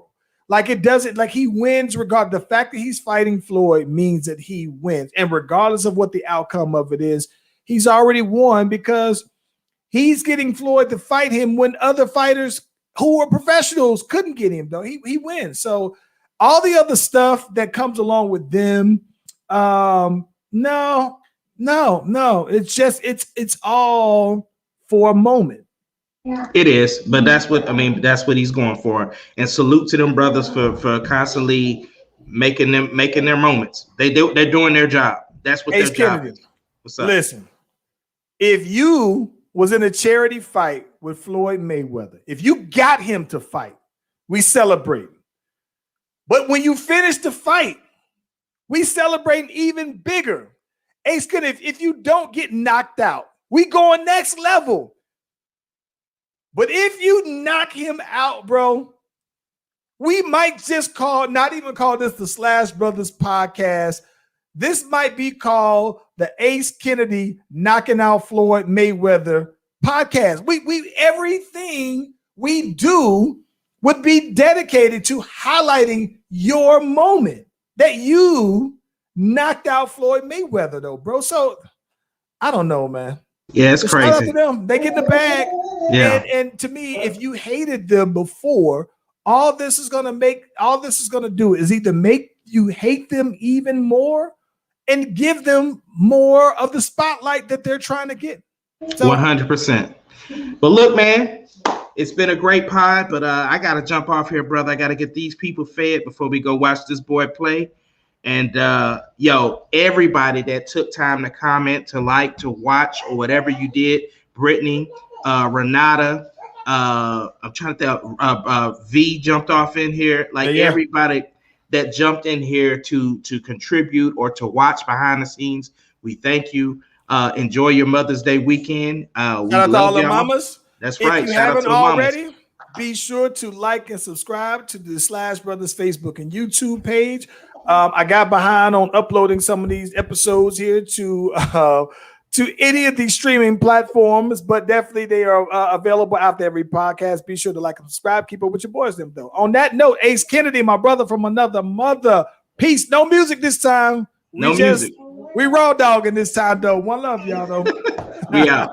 Like, it doesn't, like, he wins regardless. The fact that he's fighting Floyd means that he wins. And regardless of what the outcome of it is, he's already won because he's getting Floyd to fight him when other fighters who are professionals couldn't get him, though. He wins. So all the other stuff that comes along with them, no. It's just, it's all for a moment. It is, but that's what he's going for. And salute to them brothers for constantly making their moments. They're doing their job. That's what their job is. What's up? Listen, if you was in a charity fight with Floyd Mayweather, if you got him to fight, we celebrate. But when you finish the fight, we celebrate even bigger. Ace, if you don't get knocked out, we going next level. But if you knock him out, bro, we might just not even call this the Slash Brothers podcast. This might be called the Ace Kennedy Knocking Out Floyd Mayweather podcast. We everything we do would be dedicated to highlighting your moment that you knocked out Floyd Mayweather, though, bro. So I don't know, man. Yeah, it's crazy. Shout out to them. They get the bag. Yeah. And to me, if you hated them before, all this is going to do is either make you hate them even more and give them more of the spotlight that they're trying to get. So, 100%. But look, man, it's been a great pod, but I got to jump off here, brother. I got to get these people fed before we go watch this boy play. And everybody that took time to comment, to like, to watch, or whatever you did, Brittany, Renata, I'm trying to think, V jumped off in here. Like, everybody that jumped in here to contribute or to watch behind the scenes, we thank you. Enjoy your Mother's Day weekend. Shout out to all the mamas. That's right. If you Shout out haven't to the already, mamas. be sure to like and subscribe to the Slash Brothers Facebook and YouTube page. I got behind on uploading some of these episodes here to any of these streaming platforms, but definitely they are available after every podcast. Be sure to like and subscribe. Keep up with your boys, them though. On that note, Ace Kennedy, my brother from another mother. Peace. No music this time. No music. We raw dogging this time though. One love, y'all though. We out.